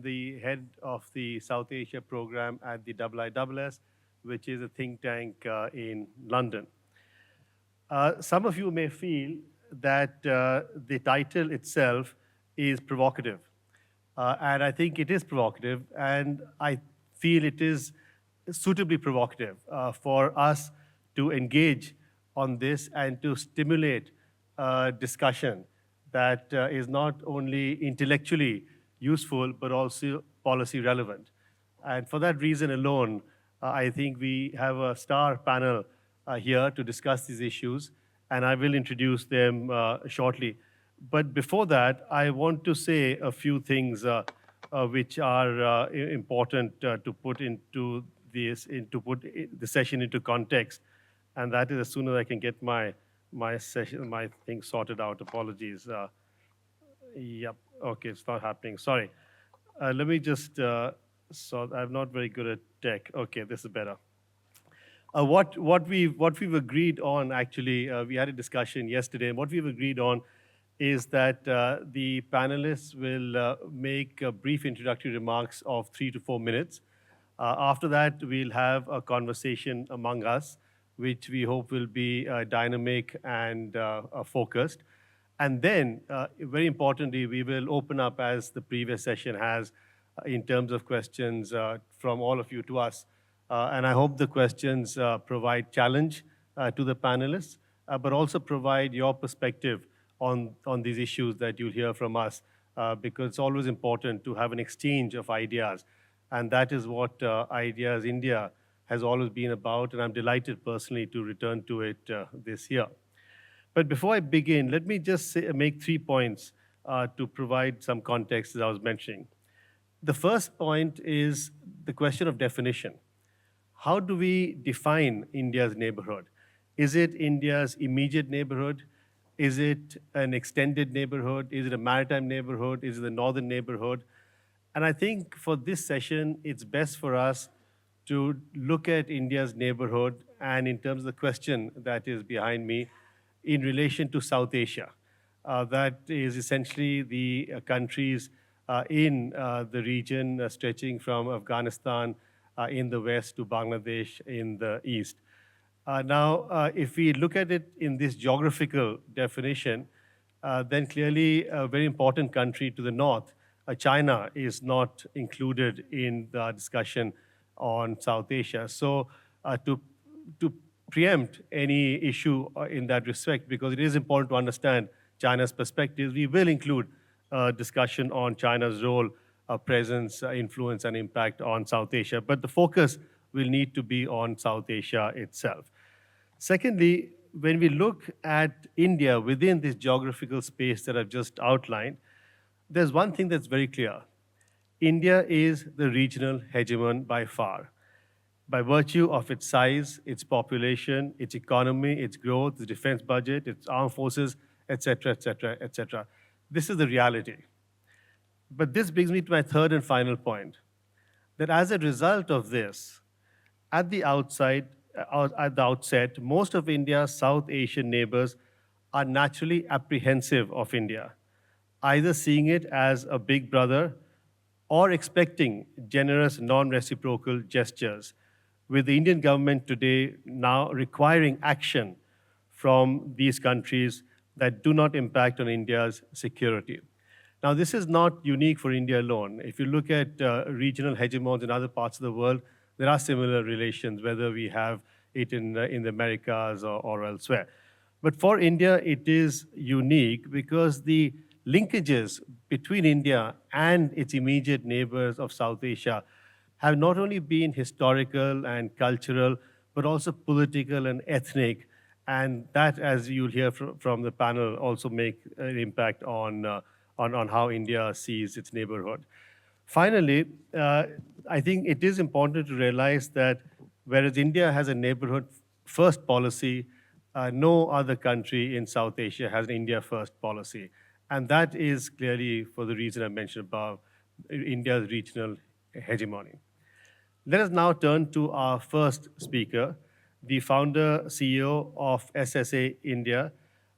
the head of the South Asia program at the IISS, which is a think tank in London. Some of you may feel that the title itself is provocative. And I think it is provocative, and I feel it is suitably provocative for us to engage on this and to stimulate discussion that is not only intellectually useful but also policy relevant. And for that reason alone, I think we have a star panel here to discuss these issues, and I will introduce them shortly. But before that, I want to say a few things which are important to put into this, to put the session into context, and that is as soon as I can get my thing sorted out. Apologies. Yep. Okay, it's not happening. Sorry. Let me just I'm not very good at tech. Okay, this is better. What we've agreed on, actually, we had a discussion yesterday, and what we've agreed on is that the panelists will make brief introductory remarks of 3 to 4 minutes. After that, we'll have a conversation among us, which we hope will be dynamic and focused. And then, very importantly, we will open up, as the previous session has, in terms of questions from all of you to us. And I hope the questions provide challenge to the panelists, but also provide your perspective on these issues that you'll hear from us, because it's always important to have an exchange of ideas. And that is what Ideas India has always been about, and I'm delighted personally to return to it this year. But before I begin, let me just make 3 points to provide some context, as I was mentioning. The first point is the question of definition. How do we define India's neighborhood? Is it India's immediate neighborhood? Is it an extended neighborhood? Is it a maritime neighborhood? Is it the northern neighborhood? And I think for this session, it's best for us to look at India's neighborhood, and in terms of the question that is behind me, in relation to South Asia. That is essentially the countries in the region stretching from Afghanistan in the west to Bangladesh in the east. Now, if we look at it in this geographical definition, then clearly a very important country to the north, China, is not included in the discussion on South Asia. So to preempt any issue in that respect, because it is important to understand China's perspectives, we will include discussion on China's role, presence, influence, and impact on South Asia. But the focus will need to be on South Asia itself. Secondly, when we look at India within this geographical space that I've just outlined, there's one thing that's very clear. India is the regional hegemon by far, by virtue of its size, its population, its economy, its growth, its defense budget, its armed forces, etc., etc., etc. This is the reality. But this brings me to my third and final point, that as a result of this, at the outset, most of India's South Asian neighbors are naturally apprehensive of India, either seeing it as a big brother or expecting generous non-reciprocal gestures, with the Indian government today now requiring action from these countries that do not impact on India's security. Now, this is not unique for India alone. If you look at regional hegemons in other parts of the world, there are similar relations, whether we have it in the Americas or elsewhere. But for India, it is unique because the linkages between India and its immediate neighbors of South Asia have not only been historical and cultural, but also political and ethnic. And that, as you'll hear from the panel, also make an impact on how India sees its neighborhood. Finally, I think it is important to realize that whereas India has a neighborhood first policy, no other country in South Asia has an India first policy. And that is clearly for the reason I mentioned above, India's regional hegemony. Let us now turn to our first speaker, the founder, CEO of SSA India,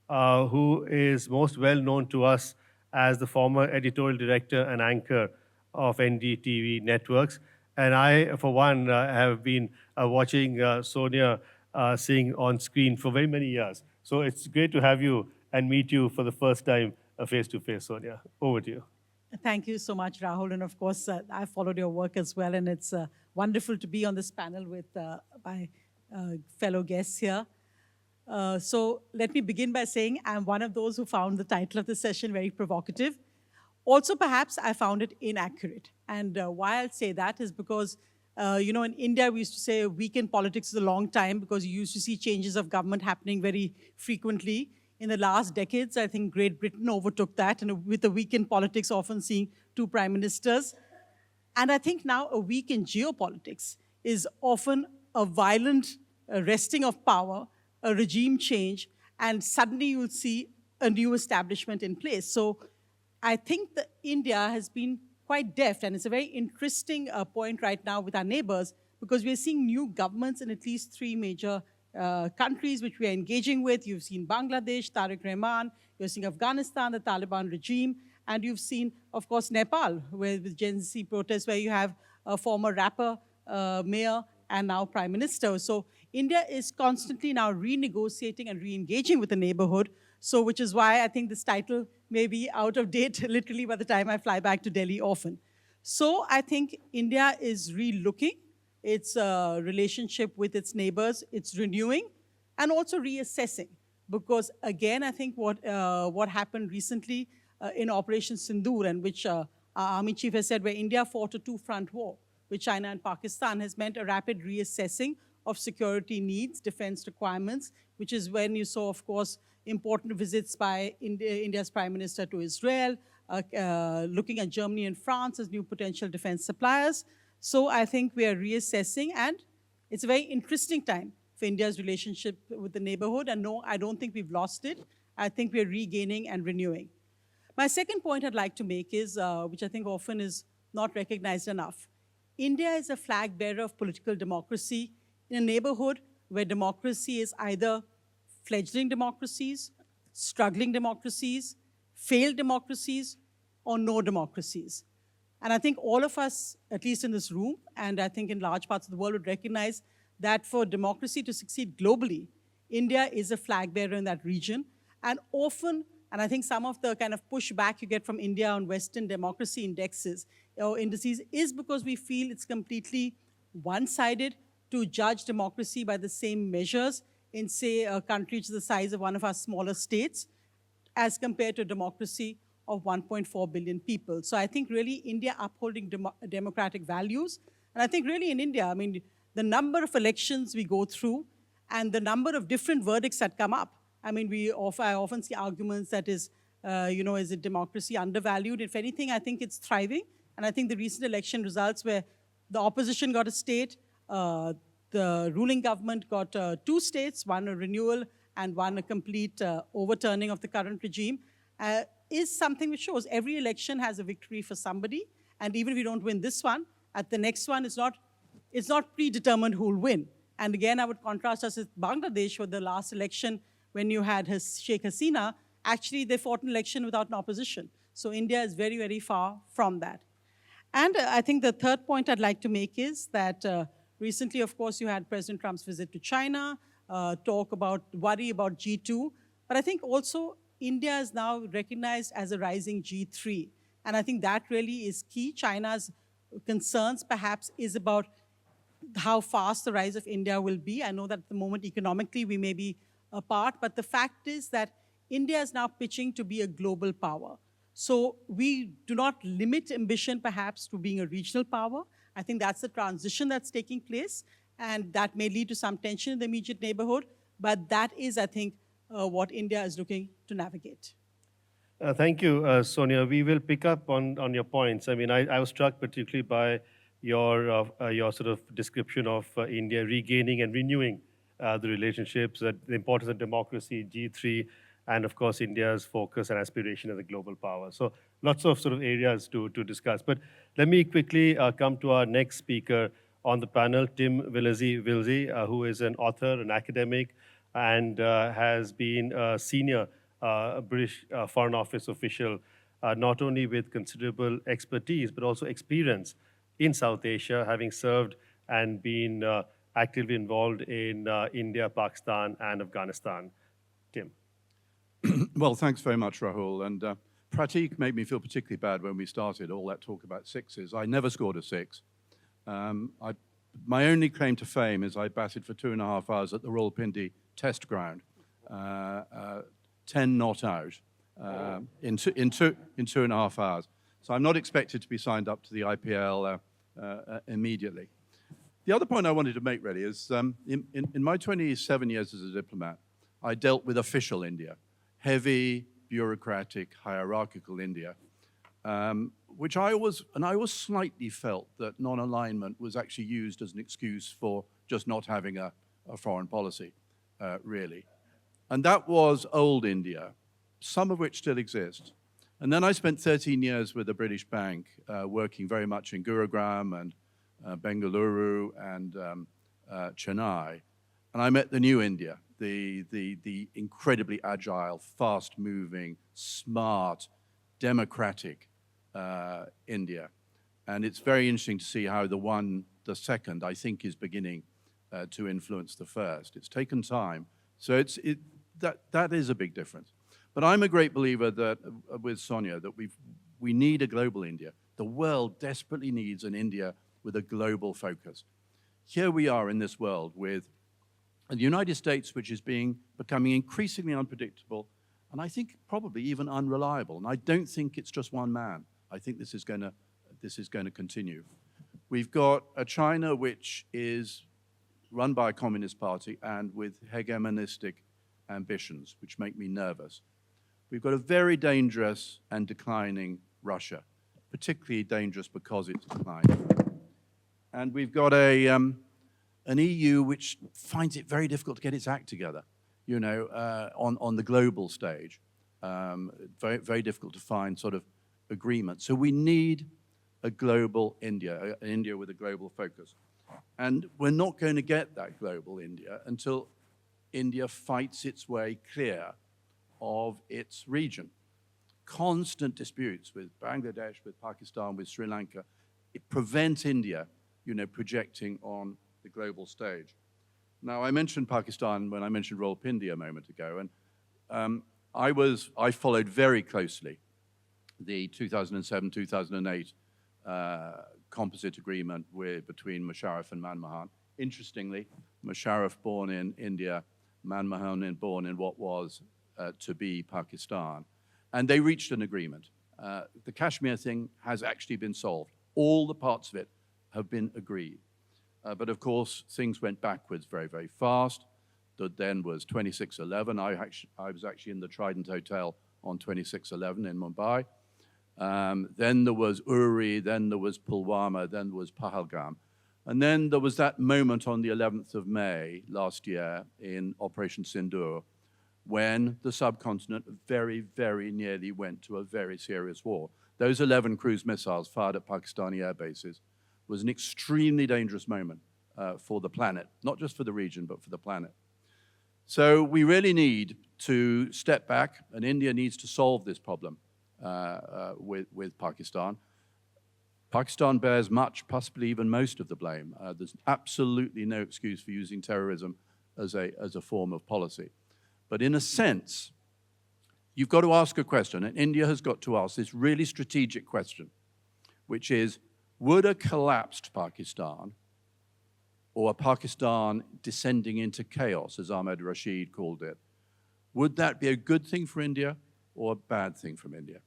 who is most well known to us as the former editorial director and anchor of NDTV networks. And I, for one, have been watching Sonia sing on screen for very many years. So it's great to have you and meet you for the first time face to face, Sonia. Over to you. Thank you so much, Rahul. And of course, I followed your work as well. And it's wonderful to be on this panel with my fellow guests here. So let me begin by saying I'm one of those who found the title of the session very provocative. Also, perhaps I found it inaccurate. And why I'll say that is because, in India, we used to say weak in politics is a long time because you used to see changes of government happening very frequently. In the last decades, I think Great Britain overtook that, and with a week in politics, often seeing two prime ministers. And I think now a week in geopolitics is often a violent wresting of power, a regime change, and suddenly you'll see a new establishment in place. So I think that India has been quite deft, and it's a very interesting point right now with our neighbors, because we're seeing new governments in at least three major countries which we are engaging with. You've seen Bangladesh, Tarique Rahman, you're seeing Afghanistan, the Taliban regime, and you've seen, of course, Nepal, with Gen Z protests, where you have a former rapper, mayor, and now prime minister. So India is constantly now renegotiating and re-engaging with the neighborhood, so which is why I think this title may be out of date literally by the time I fly back to Delhi often. So I think India is re-looking its relationship with its neighbors, it's renewing, and also reassessing. Because again, I think what happened recently in Operation Sindoor, and which our army chief has said, where India fought a two-front war with China and Pakistan, has meant a rapid reassessing of security needs, defense requirements, which is when you saw, of course, important visits by India's Prime Minister to Israel, looking at Germany and France as new potential defense suppliers. So I think we are reassessing, and it's a very interesting time for India's relationship with the neighborhood. And no, I don't think we've lost it. I think we're regaining and renewing. My second point I'd like to make is, which I think often is not recognized enough. India is a flag bearer of political democracy in a neighborhood where democracy is either fledgling democracies, struggling democracies, failed democracies, or no democracies. And I think all of us, at least in this room, and I think in large parts of the world, would recognize that for democracy to succeed globally, India is a flag bearer in that region. And often, and I think some of the kind of pushback you get from India on Western democracy indexes or indices is because we feel it's completely one-sided to judge democracy by the same measures in, say, a country which is the size of one of our smaller states, as compared to democracy of 1.4 billion people. So I think really India upholding democratic values. And I think really in India, I mean, the number of elections we go through and the number of different verdicts that come up. I mean, I often see arguments that is it democracy undervalued? If anything, I think it's thriving. And I think the recent election results where the opposition got a state, the ruling government got 2 states, one a renewal and one a complete overturning of the current regime, is something which shows every election has a victory for somebody. And even if you don't win this one, at the next one, it's not predetermined who will win. And again, I would contrast us with Bangladesh, where the last election, when you had Sheikh Hasina, actually they fought an election without an opposition. So India is very, very far from that. And I think the third point I'd like to make is that recently, of course, you had President Trump's visit to China, worry about G2. But I think also India is now recognized as a rising G3. And I think that really is key. China's concerns perhaps is about how fast the rise of India will be. I know that at the moment economically we may be apart, but the fact is that India is now pitching to be a global power. So we do not limit ambition perhaps to being a regional power. I think that's the transition that's taking place, and that may lead to some tension in the immediate neighborhood, but that is, I think, what India is looking to navigate. Thank you, Sonia. We will pick up on your points. I mean, I was struck particularly by your sort of description of India regaining and renewing the relationships, the importance of democracy, G3, and of course India's focus and aspiration as a global power. So lots of sort of areas to discuss. But let me quickly come to our next speaker on the panel, Tim Vilsey, who is an author, an academic, and has been a senior British Foreign Office official not only with considerable expertise, but also experience in South Asia, having served and been actively involved in India, Pakistan, and Afghanistan. Tim. Well, thanks very much, Rahul. And Pratik made me feel particularly bad when we started, all that talk about sixes. I never scored a six. My only claim to fame is I batted for 2.5 hours at the Rawalpindi Test Ground, 10 not out in 2.5 hours. So I'm not expected to be signed up to the IPL immediately. The other point I wanted to make really is in my 27 years as a diplomat, I dealt with official India, heavy, bureaucratic, hierarchical India, which I always slightly felt that non-alignment was actually used as an excuse for just not having a foreign policy, really. And that was old India, some of which still exists. And then I spent 13 years with a British bank, working very much in Gurugram and Bengaluru and Chennai. And I met the new India, the incredibly agile, fast-moving, smart, democratic India. And it's very interesting to see how the second, I think, is beginning to influence the first. It's taken time. So that is a big difference. But I'm a great believer that, with Sonia, that we need a global India. The world desperately needs an India with a global focus. Here we are in this world with the United States, which is becoming increasingly unpredictable, and I think probably even unreliable. And I don't think it's just one man. I think this is going to continue. We've got a China which is run by a communist party and with hegemonistic ambitions, which make me nervous. We've got a very dangerous and declining Russia, particularly dangerous because it's declining. And we've got an EU which finds it very difficult to get its act together, you know, on the global stage. Very, very difficult to find sort of agreement. So we need a global India, an India with a global focus. And we're not going to get that global India until India fights its way clear of its region. Constant disputes with Bangladesh, with Pakistan, with Sri Lanka, it prevent India, you know, projecting on the global stage. Now, I mentioned Pakistan when I mentioned Rawalpindi a moment ago, and I followed very closely the 2007-2008 composite agreement between Musharraf and Manmohan. Interestingly, Musharraf born in India, Manmohan born in what was to be Pakistan. And they reached an agreement. The Kashmir thing has actually been solved. All the parts of it have been agreed. But of course, things went backwards very, very fast. Then was 26/11. I was actually in the Trident Hotel on 26/11 in Mumbai. Then there was Uri, then there was Pulwama, then there was Pahalgam. And then there was that moment on the 11th of May last year in Operation Sindoor, when the subcontinent very, very nearly went to a very serious war. Those 11 cruise missiles fired at Pakistani air bases was an extremely dangerous moment for the planet, not just for the region, but for the planet. So we really need to step back, and India needs to solve this problem with Pakistan. Pakistan bears much, possibly even most of the blame. There's absolutely no excuse for using terrorism as a form of policy. But in a sense, you've got to ask a question, and India has got to ask this really strategic question, which is, would a collapsed Pakistan, or a Pakistan descending into chaos, as Ahmed Rashid called it, would that be a good thing for India or a bad thing from India?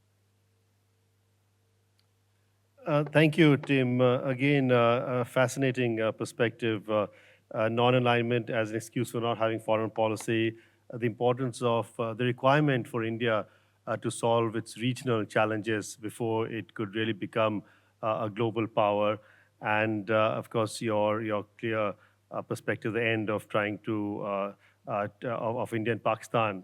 Thank you, Tim. Again, a fascinating perspective. Non-alignment as an excuse for not having foreign policy, the importance of the requirement for India to solve its regional challenges before it could really become a global power, and of course your clear perspective, the end of trying to of India and Pakistan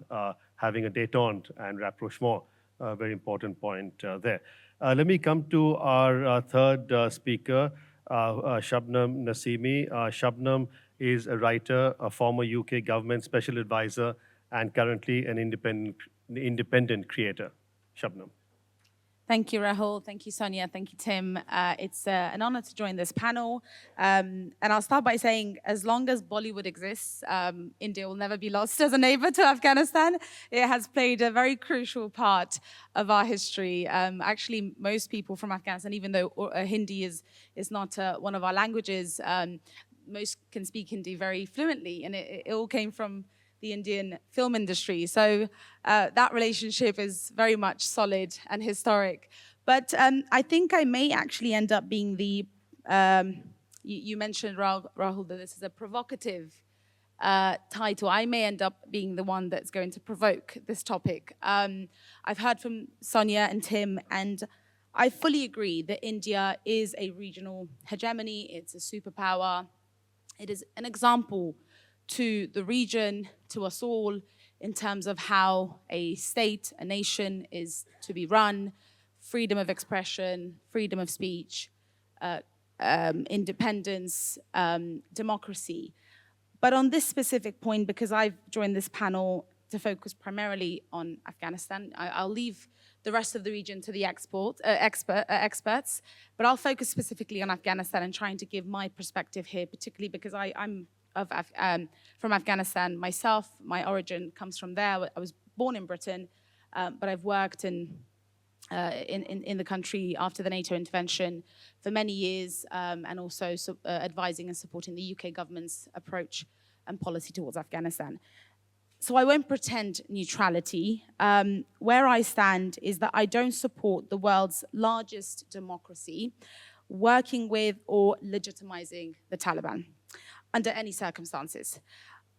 having a détente and rapprochement, very important point there. Let me come to our third speaker, Shabnam Nasimi. Shabnam is a writer, a former UK government special advisor, and currently an independent creator. Shabnam. Thank you, Rahul. Thank you, Sonia. Thank you, Tim. It's an honor to join this panel. And I'll start by saying, as long as Bollywood exists, India will never be lost as a neighbor to Afghanistan. It has played a very crucial part of our history. Actually, most people from Afghanistan, even though Hindi is not one of our languages, most can speak Hindi very fluently. And it all came from the Indian film industry. So that relationship is very much solid and historic. But I think I may actually end up being the, you mentioned, Rahul, that this is a provocative title. I may end up being the one that's going to provoke this topic. I've heard from Sonia and Tim, and I fully agree that India is a regional hegemony. It's a superpower. It is an example to the region, to us all, in terms of how a state, a nation is to be run, freedom of expression, freedom of speech, independence, democracy. But on this specific point, because I've joined this panel to focus primarily on Afghanistan, I'll leave the rest of the region to the experts, but I'll focus specifically on Afghanistan and trying to give my perspective here, particularly because I'm from Afghanistan myself. My origin comes from there. I was born in Britain, but I've worked in the country after the NATO intervention for many years, and also advising and supporting the UK government's approach and policy towards Afghanistan. So I won't pretend neutrality. Where I stand is that I don't support the world's largest democracy working with or legitimizing the Taliban under any circumstances.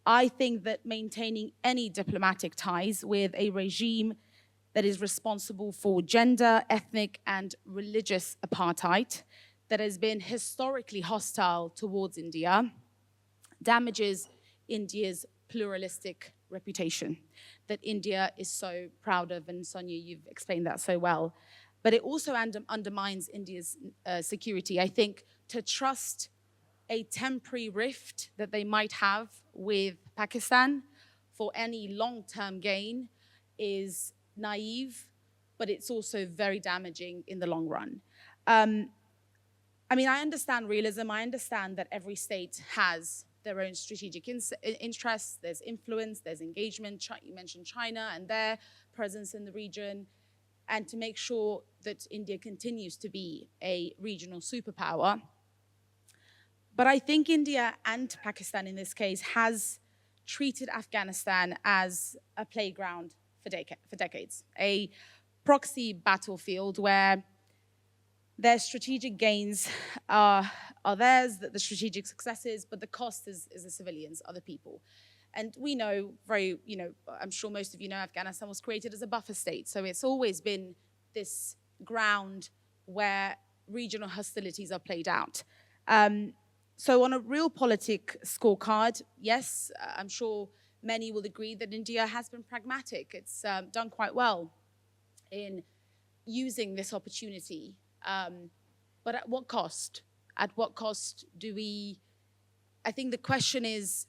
I think that maintaining any diplomatic ties with a regime that is responsible for gender, ethnic, and religious apartheid, that has been historically hostile towards India, damages India's pluralistic reputation that India is so proud of, and Sonia, you've explained that so well. But it also undermines India's security. I think to trust a temporary rift that they might have with Pakistan for any long-term gain is naive, but it's also very damaging in the long run. I mean, I understand realism. I understand that every state has their own strategic interests. There's influence, there's engagement. You mentioned China and their presence in the region. And to make sure that India continues to be a regional superpower. But I think India and Pakistan in this case has treated Afghanistan as a playground for decades, a proxy battlefield where their strategic gains are theirs, the strategic successes, but the cost is the civilians, other people. And we know I'm sure most of you know Afghanistan was created as a buffer state. So it's always been this ground where regional hostilities are played out. So on a realpolitik scorecard, yes, I'm sure many will agree that India has been pragmatic. It's done quite well in using this opportunity. But at what cost? At what cost do we, I think the question is,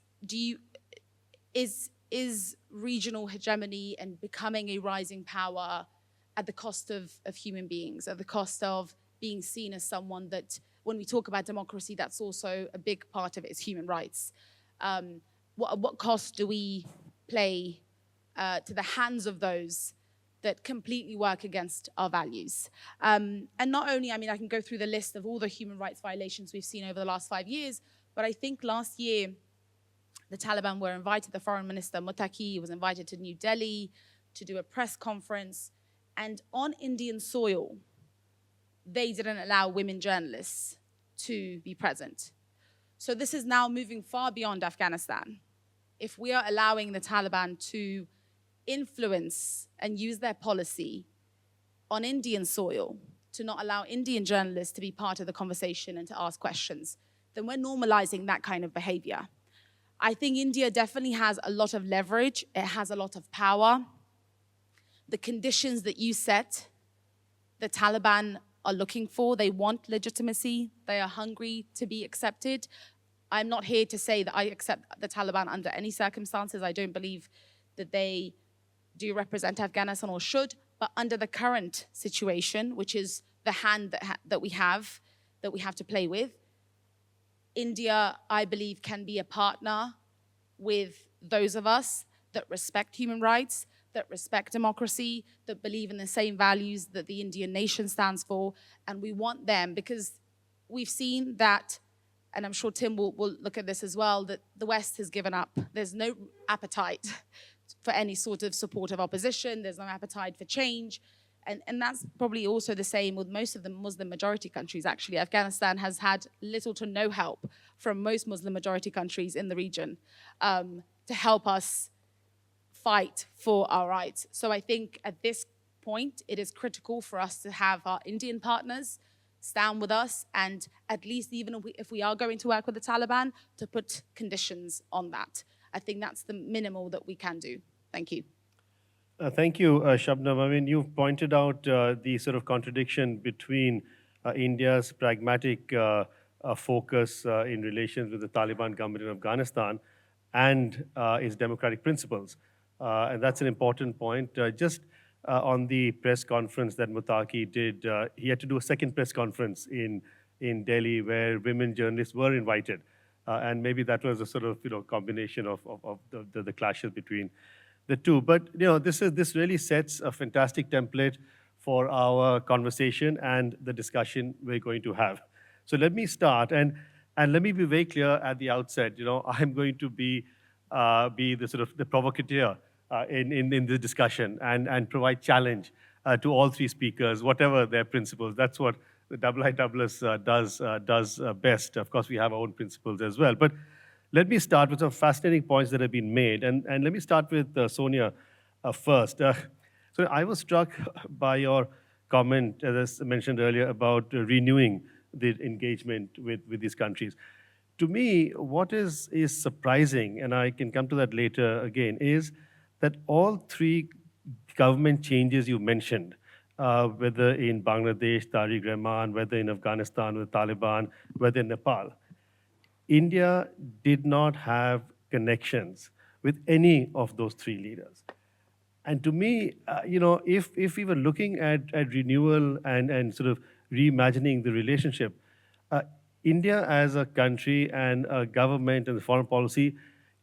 is regional hegemony and becoming a rising power at the cost of human beings, at the cost of being seen as someone that, when we talk about democracy, that's also a big part of it is human rights. What cost do we play to the hands of those that completely work against our values? And not only, I mean, I can go through the list of all the human rights violations we've seen over the last 5 years, but I think last year, the Taliban were invited, the foreign minister, Muttaqi, was invited to New Delhi to do a press conference. And on Indian soil, they didn't allow women journalists to be present. So this is now moving far beyond Afghanistan. If we are allowing the Taliban to influence and use their policy on Indian soil to not allow Indian journalists to be part of the conversation and to ask questions, then we're normalizing that kind of behavior. I think India definitely has a lot of leverage. It has a lot of power. The conditions that you set, the Taliban are looking for. They want legitimacy. They are hungry to be accepted. I'm not here to say that I accept the Taliban under any circumstances. I don't believe that they do represent Afghanistan or should, But under the current situation, which is the hand that we have to play with, India, I believe, can be a partner with those of us that respect human rights, that respect democracy, that believe in the same values that the Indian nation stands for. And we want them because we've seen that, and I'm sure Tim will look at this as well, that the West has given up. There's no appetite for any sort of support of opposition. There's no appetite for change. And that's probably also the same with most of the Muslim majority countries, actually. Afghanistan has had little to no help from most Muslim majority countries in the region to help us fight for our rights. So I think at this point, it is critical for us to have our Indian partners stand with us, and at least even if we are going to work with the Taliban, to put conditions on that. I think that's the minimal that we can do. Thank you. Thank you, Shabnam. I mean, you've pointed out the sort of contradiction between India's pragmatic focus in relations with the Taliban government in Afghanistan and its democratic principles. And that's an important point. Just on the press conference that Mutaki did, he had to do a second press conference in Delhi where women journalists were invited. And maybe that was a sort of combination of the clashes between the two. But this really sets a fantastic template for our conversation and the discussion we're going to have. So let me start, and let me be very clear at the outset. I'm going to be the sort of the provocateur in the discussion and provide challenge to all three speakers, whatever their principles. That's what the IISS does best. Of course, we have our own principles as well. But let me start with some fascinating points that have been made. And let me start with Sonia first. So I was struck by your comment, as I mentioned earlier, about renewing the engagement with these countries. To me, what is surprising, and I can come to that later again, is that all three government changes you mentioned, whether in Bangladesh, Tarique Rahman, whether in Afghanistan with Taliban, whether in Nepal, India did not have connections with any of those three leaders. And to me, if we were looking at renewal and sort of reimagining the relationship, India as a country and a government and the foreign policy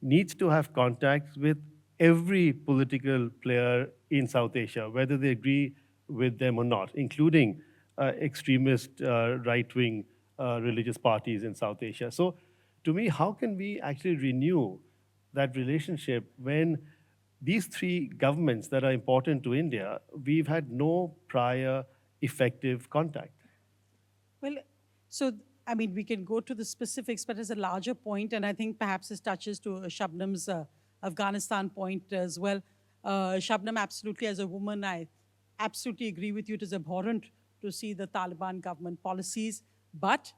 needs to have contacts with every political player in South Asia, whether they agree with them or not, including extremist right-wing religious parties in South Asia. So to me, how can we actually renew that relationship when these three governments that are important to India, we've had no prior effective contact? Well, so, I mean, we can go to the specifics, but as a larger point, and I think perhaps this touches to Shabnam's Afghanistan point as well. Shabnam, absolutely, as a woman, I absolutely agree with you. It is abhorrent to see the Taliban government policies, but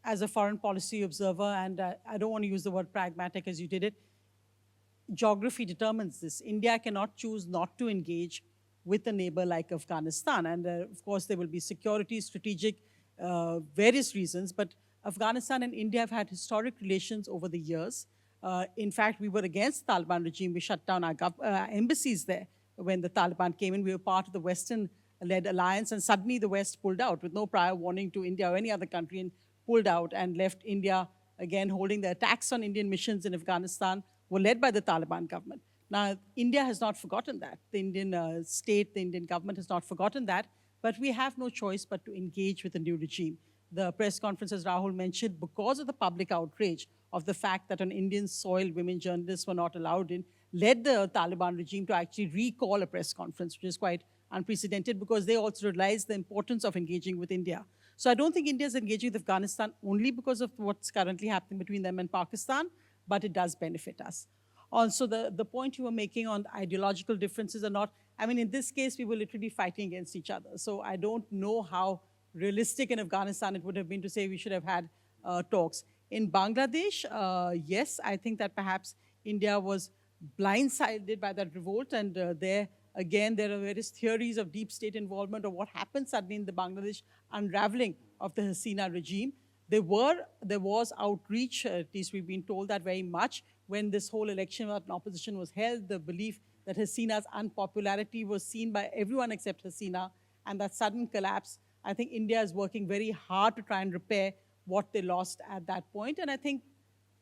as a foreign policy observer, and I don't want to use the word pragmatic as you did it, geography determines this. India cannot choose not to engage with a neighbor like Afghanistan. And of course, there will be security, strategic, various reasons, but Afghanistan and India have had historic relations over the years. In fact, we were against the Taliban regime. We shut down our embassies there when the Taliban came in. We were part of the Western-led alliance, and suddenly the West pulled out with no prior warning to India or any other country, and pulled out and left India, again, holding the attacks on Indian missions in Afghanistan were led by the Taliban government. Now, India has not forgotten that. The Indian state, the Indian government has not forgotten that, but we have no choice but to engage with the new regime. The press conference, as Rahul mentioned, because of the public outrage of the fact that on Indian soil, women journalists were not allowed in, led the Taliban regime to actually recall a press conference, which is quite unprecedented because they also realized the importance of engaging with India. So I don't think India is engaging with Afghanistan only because of what's currently happening between them and Pakistan, but it does benefit us. Also, the point you were making on ideological differences or not, I mean, in this case, we were literally fighting against each other. So I don't know how realistic in Afghanistan it would have been to say we should have had talks. In Bangladesh, yes, I think that perhaps India was blindsided by that revolt, and there again, there are various theories of deep state involvement or what happened suddenly in the Bangladesh unraveling of the Hasina regime. There was outreach, at least we've been told that very much, when this whole election of opposition was held. The belief that Hasina's unpopularity was seen by everyone except Hasina, and that sudden collapse, I think India is working very hard to try and repair what they lost at that point. And I think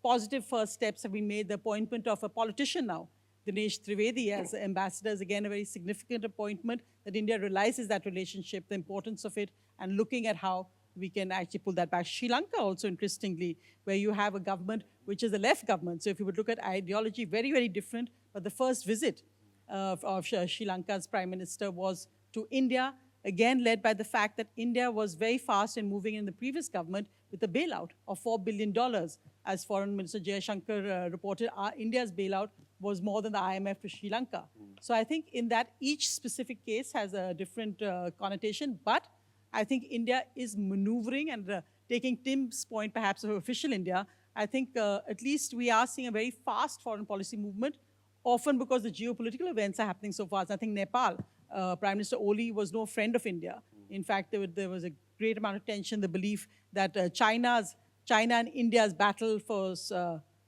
positive first steps have been made. The appointment of a politician now, Dinesh Trivedi, as ambassador is again a very significant appointment, that India realizes that relationship, the importance of it, and looking at how we can actually pull that back. Sri Lanka also, interestingly, where you have a government which is a left government. So if you would look at ideology, very, very different. But the first visit of Sri Lanka's prime minister was to India, again led by the fact that India was very fast in moving in the previous government with a bailout of $4 billion. As Foreign Minister Jaishankar reported, India's bailout was more than the IMF to Sri Lanka. So I think in that each specific case has a different connotation, but I think India is maneuvering and taking Tim's point perhaps of official India, I think at least we are seeing a very fast foreign policy movement, often because the geopolitical events are happening so fast. I think Nepal, Prime Minister Oli was no friend of India. In fact, there was a great amount of tension, the belief that China and India's battle for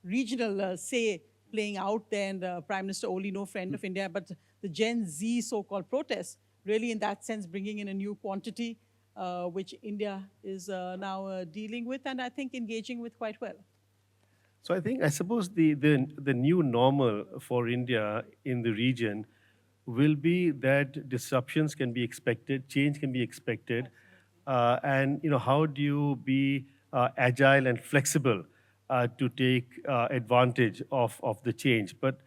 regional say playing out there, and Prime Minister Oli, no friend of India, but the Gen Z so-called protests, really in that sense bringing in a new quantity, which India is now dealing with, and I think engaging with quite well. So I suppose the new normal for India in the region will be that disruptions can be expected, change can be expected, and how do you be agile and flexible to take advantage of the change, but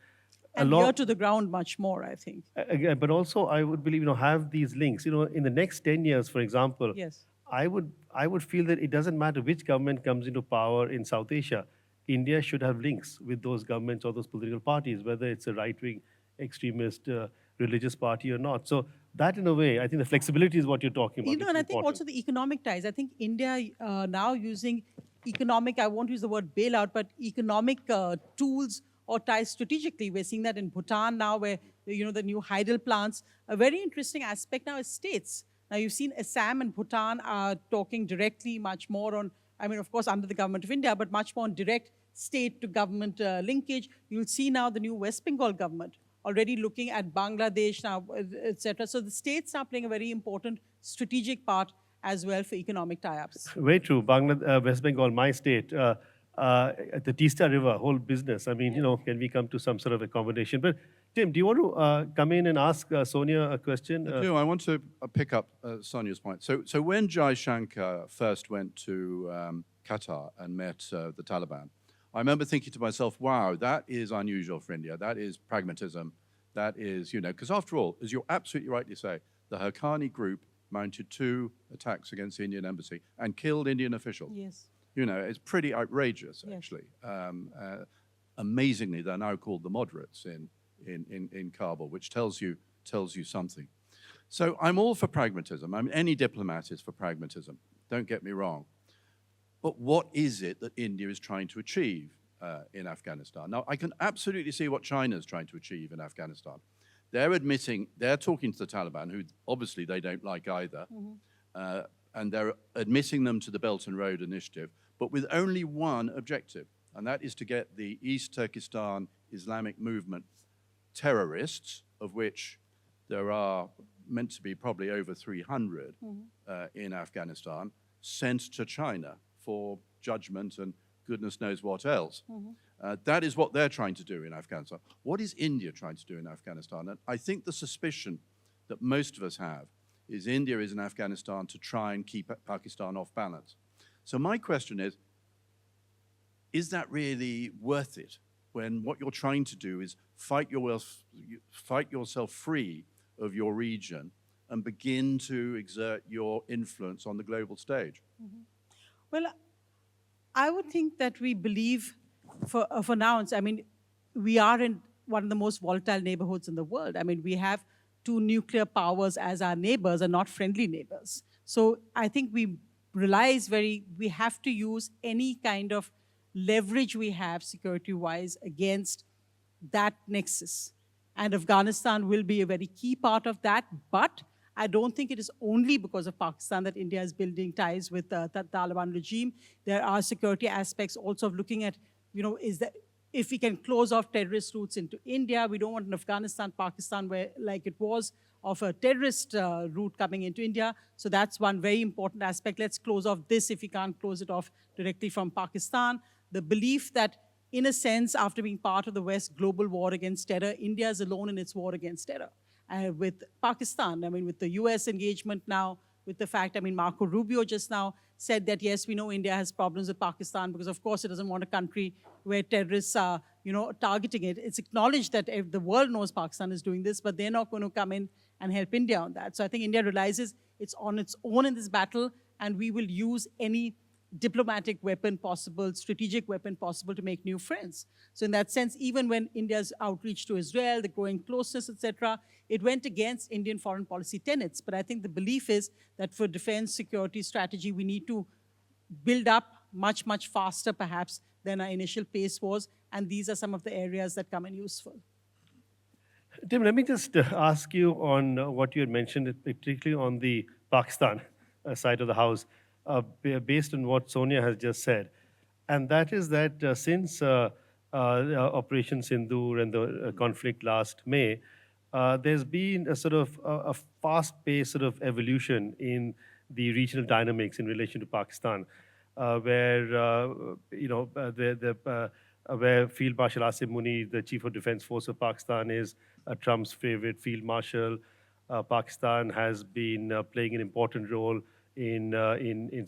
and near to the ground much more, I think. Again, but also I would believe have these links. In the next 10 years, for example, yes, I would feel that it doesn't matter which government comes into power in South Asia. India should have links with those governments or those political parties, whether it's a right-wing extremist religious party or not. So that, in a way, I think the flexibility is what you're talking about. And I think also the economic ties. I think India now using economic, I won't use the word bailout, but economic tools or ties strategically. We're seeing that in Bhutan now, where the new hydel plants. A very interesting aspect now is states. Now you've seen Assam and Bhutan are talking directly much more on, of course, under the government of India, but much more on direct state-to-government linkage. You'll see now the new West Bengal government already looking at Bangladesh now, etc. So the states are playing a very important strategic part as well for economic tie-ups. Very true. West Bengal, my state, at the Teesta River, whole business. Can we come to some sort of accommodation? But Tim, do you want to come in and ask Sonia a question? I do. I want to pick up Sonia's point. So when Jaishankar first went to Qatar and met the Taliban, I remember thinking to myself, wow, that is unusual for India. That is pragmatism. That is, because after all, as you absolutely rightly say, the Haqqani group mounted 2 attacks against the Indian embassy and killed Indian officials. Yes. It's pretty outrageous, yes. actually. Amazingly, they're now called the moderates in Kabul, which tells you something. So I'm all for pragmatism. Any diplomat is for pragmatism. Don't get me wrong. But what is it that India is trying to achieve in Afghanistan? Now, I can absolutely see what China is trying to achieve in Afghanistan. They're talking to the Taliban, who obviously they don't like either, and they're admitting them to the Belt and Road Initiative, but with only one objective, and that is to get the East Turkestan Islamic movement terrorists, of which there are meant to be probably over 300 in Afghanistan, sent to China for judgment and goodness knows what else. That is what they're trying to do in Afghanistan. What is India trying to do in Afghanistan? And I think the suspicion that most of us have is India is in Afghanistan to try and keep Pakistan off balance. So my question is that really worth it when what you're trying to do is fight yourself free of your region and begin to exert your influence on the global stage? Well, I would think that we believe, for now, we are in one of the most volatile neighborhoods in the world. We have 2 nuclear powers as our neighbors and not friendly neighbors. So I think we realize we have to use any kind of leverage we have security-wise against that nexus. And Afghanistan will be a very key part of that, but I don't think it is only because of Pakistan that India is building ties with the Taliban regime. There are security aspects also of looking at, if we can close off terrorist routes into India. We don't want an Afghanistan, Pakistan, where like it was, of a terrorist route coming into India. So that's one very important aspect. Let's close off this if we can't close it off directly from Pakistan. The belief that, in a sense, after being part of the West global war against terror, India is alone in its war against terror. With Pakistan, I mean, with the US engagement now, with the fact, I mean, Marco Rubio just now said that, yes, we know India has problems with Pakistan because, of course, it doesn't want a country where terrorists are, targeting it. It's acknowledged that the world knows Pakistan is doing this, but they're not going to come in and help India on that. So I think India realizes it's on its own in this battle, and we will use any diplomatic weapon possible, strategic weapon possible to make new friends. So in that sense, even when India's outreach to Israel, the growing closeness, etc., it went against Indian foreign policy tenets. But I think the belief is that for defense security strategy, we need to build up much, much faster, perhaps, than our initial pace was. And these are some of the areas that come in useful. Tim, let me just ask you on what you had mentioned, particularly on the Pakistan side of the house, based on what Sonia has just said. And that is that since Operation Sindoor and the conflict last May, there's been a sort of a fast-paced sort of evolution in the regional dynamics in relation to Pakistan, where where Field Marshal Asim Munir, the Chief of Defense Force of Pakistan, is Trump's favorite field marshal. Pakistan has been playing an important role in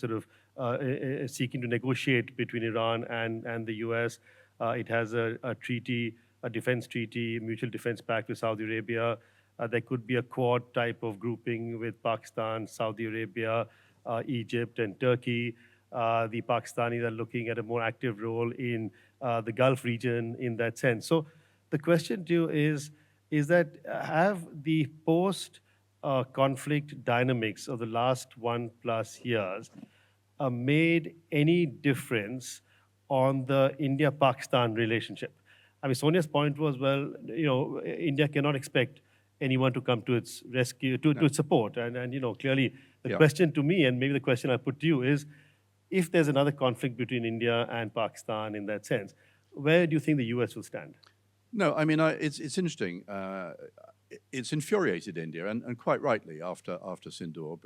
sort of seeking to negotiate between Iran and the US. It has a treaty, a defense treaty, mutual defense pact with Saudi Arabia. There could be a quad type of grouping with Pakistan, Saudi Arabia, Egypt, and Turkey. The Pakistanis are looking at a more active role in the Gulf region in that sense. So the question to you is that have the post-conflict dynamics of the last 1+ years made any difference on the India-Pakistan relationship? I mean, Sonia's point was, well, India cannot expect anyone to come to its rescue, to its support. And clearly the question to me, and maybe the question I put to you is, if there's another conflict between India and Pakistan in that sense, where do you think the US will stand? No, I mean, it's interesting. It's infuriated India, and quite rightly, after Sindoor,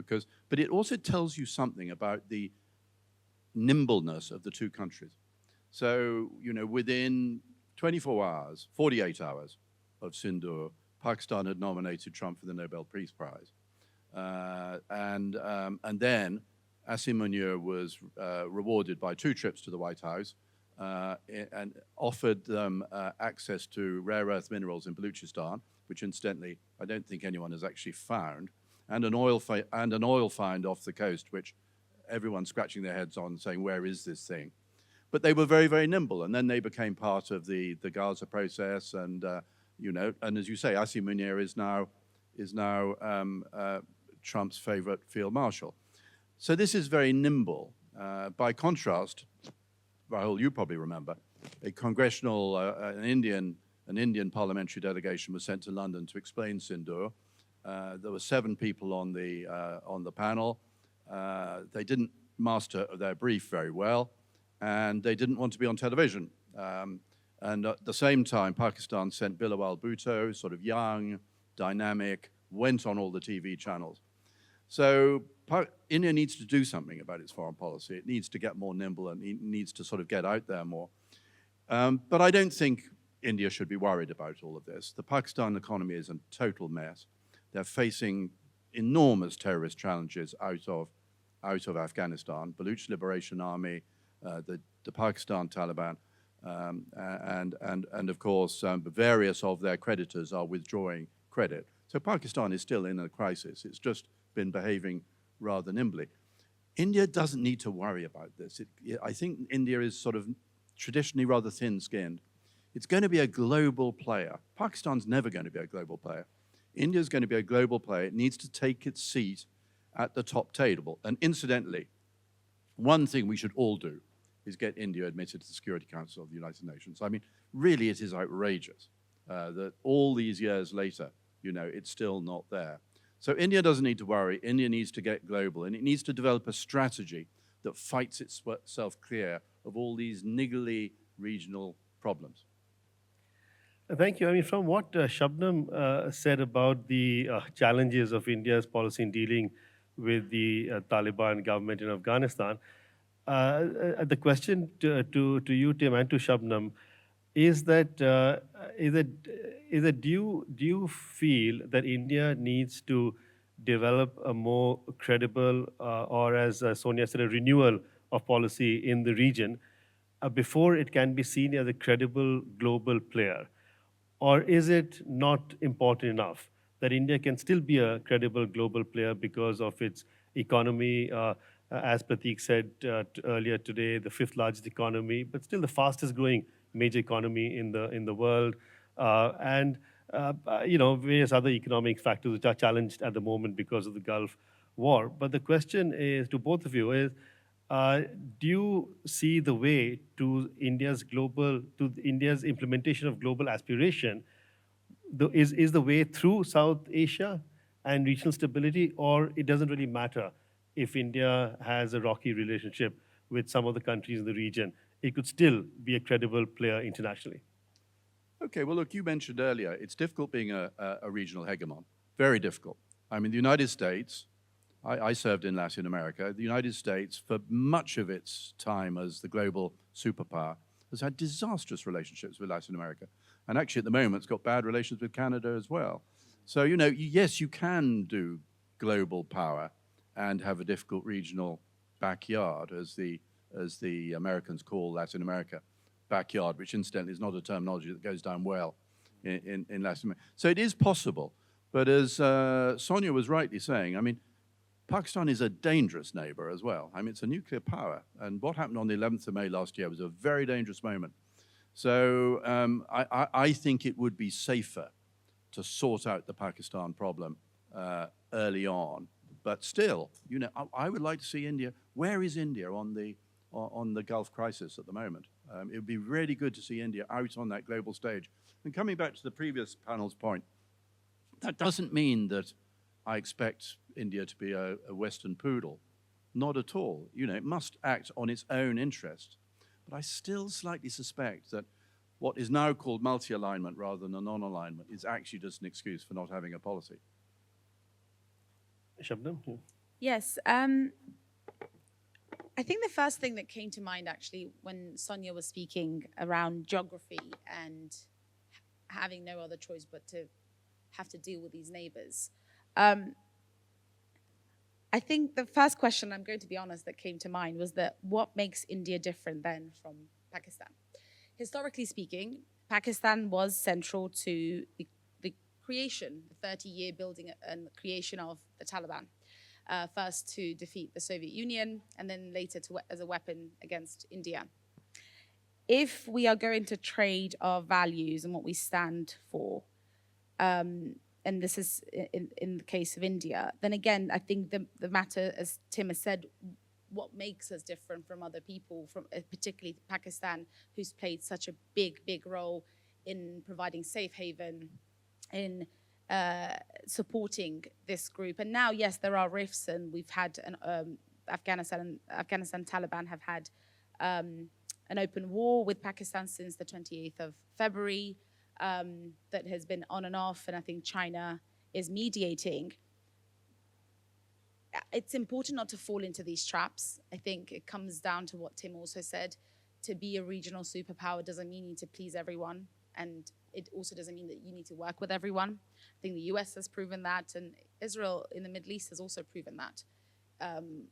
but it also tells you something about the nimbleness of the two countries. So, within 24 hours, 48 hours of Sindoor, Pakistan had nominated Trump for the Nobel Peace Prize. And then Asim Munir was rewarded by 2 trips to the White House and offered them access to rare earth minerals in Baluchistan, which incidentally I don't think anyone has actually found, and an oil find off the coast, which everyone's scratching their heads on, saying, where is this thing? But they were very, very nimble, and then they became part of the Gaza process, and and as you say, Asim Munir is now Trump's favorite field marshal. So this is very nimble. By contrast, Rahul, you probably remember, an Indian parliamentary delegation was sent to London to explain Sindoor. There were 7 people on the panel. They didn't master their brief very well, and they didn't want to be on television. And at the same time, Pakistan sent Bilawal Bhutto, sort of young, dynamic, went on all the TV channels. So India needs to do something about its foreign policy. It needs to get more nimble, and it needs to sort of get out there more. But I don't think India should be worried about all of this. The Pakistan economy is a total mess. They're facing enormous terrorist challenges out of Afghanistan, Baluch Liberation Army, the Pakistan Taliban, and of course, various of their creditors are withdrawing credit. So Pakistan is still in a crisis. It's just been behaving rather nimbly. India doesn't need to worry about this. I think India is sort of traditionally rather thin-skinned. It's going to be a global player. Pakistan's never going to be a global player. India's going to be a global player. It needs to take its seat at the top table. And incidentally, one thing we should all do is get India admitted to the Security Council of the United Nations. I mean, really, it is outrageous that all these years later, it's still not there. So India doesn't need to worry. India needs to get global, and it needs to develop a strategy that fights itself clear of all these niggly regional problems. Thank you. I mean, from what Shabnam said about the challenges of India's policy in dealing with the Taliban government in Afghanistan, the question to you, Tim, and to Shabnam is that do you feel that India needs to develop a more credible or, as Sonia said, a renewal of policy in the region before it can be seen as a credible global player? Or is it not important enough that India can still be a credible global player because of its economy, as Prateek said earlier today, the fifth largest economy, but still the fastest growing major economy in the world, and various other economic factors which are challenged at the moment because of the Gulf War. But the question is to both of you is, do you see the way to India's implementation of global aspiration is the way through South Asia and regional stability, or it doesn't really matter if India has a rocky relationship with some of the countries in the region? It could still be a credible player internationally. Okay, well, look, you mentioned earlier, it's difficult being a regional hegemon. Very difficult. I mean, the United States, I served in Latin America. The United States, for much of its time as the global superpower, has had disastrous relationships with Latin America. And actually, at the moment, it's got bad relations with Canada as well. So, yes, you can do global power and have a difficult regional backyard, as the Americans call Latin America, backyard, which incidentally is not a terminology that goes down well in Latin America. So it is possible. But as Sonia was rightly saying, I mean, Pakistan is a dangerous neighbor as well. I mean, it's a nuclear power. And what happened on the 11th of May last year was a very dangerous moment. So I think it would be safer to sort out the Pakistan problem early on. But still, I would like to see India. Where is India on the Gulf crisis at the moment? It would be really good to see India out on that global stage. And coming back to the previous panel's point, that doesn't mean that I expect India to be a Western poodle. Not at all. It must act on its own interest. But I still slightly suspect that what is now called multi-alignment rather than a non-alignment is actually just an excuse for not having a policy. Shabnam? Yeah. Yes. I think the first thing that came to mind actually when Sonia was speaking around geography and having no other choice but to have to deal with these neighbors. I think the first question, I'm going to be honest, that came to mind was that what makes India different then from Pakistan? Historically speaking, Pakistan was central to the creation, the 30-year building and creation of the Taliban. First to defeat the Soviet Union, and then later as a weapon against India. If we are going to trade our values and what we stand for, and this is in the case of India, then again, I think the matter, as Tim has said, what makes us different from other people, from particularly Pakistan, who's played such a big role in providing safe haven, in supporting this group. And now, yes, there are rifts, and we've had Afghanistan Taliban have had an open war with Pakistan since the 28th of February that has been on and off, and I think China is mediating. It's important not to fall into these traps. I think it comes down to what Tim also said. To be a regional superpower doesn't mean you need to please everyone, and it also doesn't mean that you need to work with everyone. I think the US has proven that, and Israel in the Middle East has also proven that.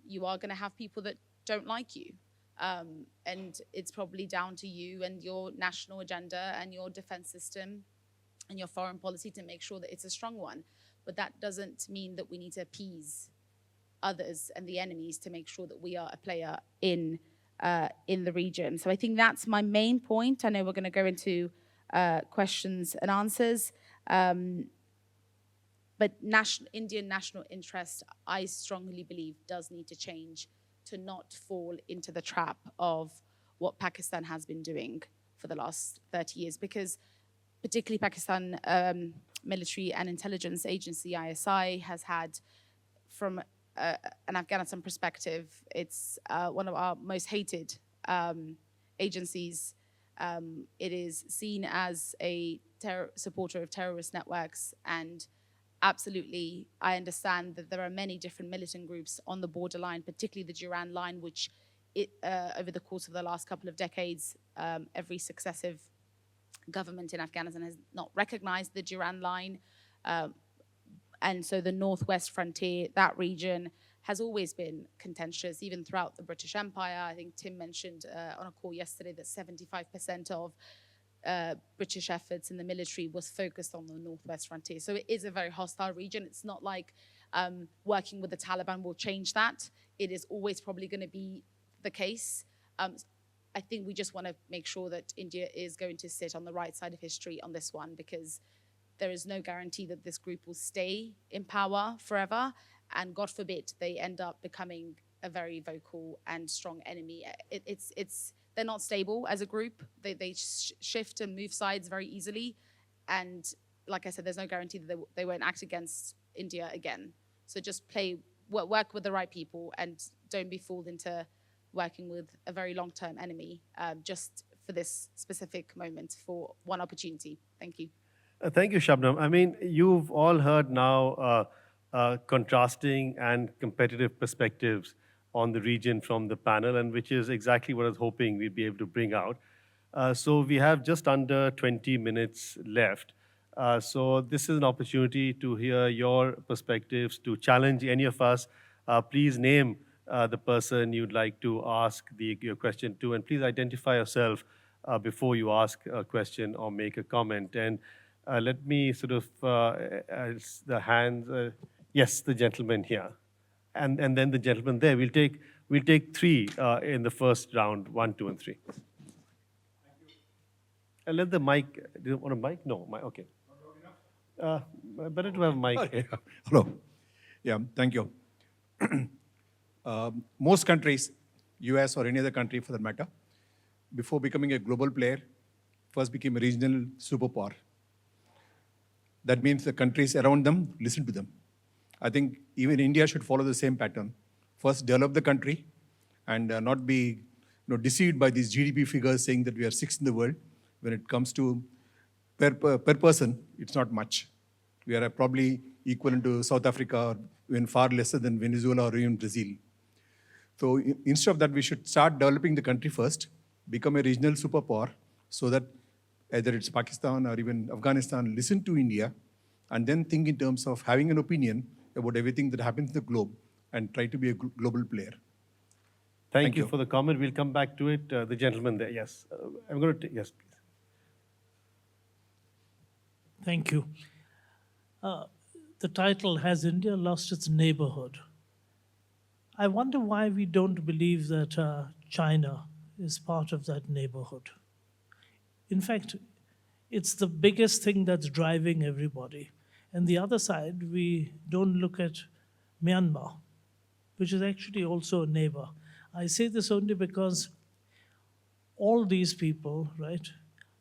You are going to have people that don't like you. And it's probably down to you and your national agenda and your defense system and your foreign policy to make sure that it's a strong one. But that doesn't mean that we need to appease others and the enemies to make sure that we are a player in the region. So I think that's my main point. I know we're going to go into questions and answers. But Indian national interest, I strongly believe, does need to change to not fall into the trap of what Pakistan has been doing for the last 30 years. Because particularly Pakistan military and intelligence agency, ISI, has had, from an Afghanistan perspective, it's one of our most hated agencies It is seen as a supporter of terrorist networks, and absolutely, I understand that there are many different militant groups on the borderline, particularly the Duran line, which over the course of the last couple of decades, every successive government in Afghanistan has not recognized the Duran line. And so the northwest frontier, that region, has always been contentious, even throughout the British Empire. I think Tim mentioned on a call yesterday that 75% of British efforts in the military was focused on the northwest frontier. So it is a very hostile region. It's not like working with the Taliban will change that. It is always probably going to be the case. I think we just want to make sure that India is going to sit on the right side of history on this one, because there is no guarantee that this group will stay in power forever. And God forbid they end up becoming a very vocal and strong enemy. They're not stable as a group. They shift and move sides very easily. And like I said, there's no guarantee that they won't act against India again. So just work with the right people, and don't be fooled into working with a very long-term enemy just for this specific moment, for one opportunity. Thank you. Thank you, Shabnam. I mean, you've all heard now contrasting and competitive perspectives on the region from the panel, and which is exactly what I was hoping we'd be able to bring out. So we have just under 20 minutes left. So this is an opportunity to hear your perspectives, to challenge any of us. Please name the person you'd like to ask your question to, and please identify yourself before you ask a question or make a comment. And let me sort of, the hands, yes, the gentleman here. And then the gentleman there. We'll take three in the first round, 1, 2, and 3. And let the mic, do you want a mic? No, mic, okay. Better to have a mic. Okay. Hello. Yeah, thank you. Most countries, US or any other country for that matter, before becoming a global player, first became a regional superpower. That means the countries around them listen to them. I think even India should follow the same pattern. First, develop the country and not be deceived by these GDP figures saying that we are sixth in the world. When it comes to per person, it's not much. We are probably equivalent to South Africa, or even far lesser than Venezuela or even Brazil. So instead of that, we should start developing the country first, become a regional superpower, so that either it's Pakistan or even Afghanistan, listen to India, and then think in terms of having an opinion about everything that happens in the globe and try to be a global player. Thank you for the comment. We'll come back to it. The gentleman there, yes. I'm going to, yes, please. Thank you. The title, Has India Lost Its Neighborhood? I wonder why we don't believe that China is part of that neighborhood. In fact, it's the biggest thing that's driving everybody. And the other side, we don't look at Myanmar, which is actually also a neighbor. I say this only because all these people, right,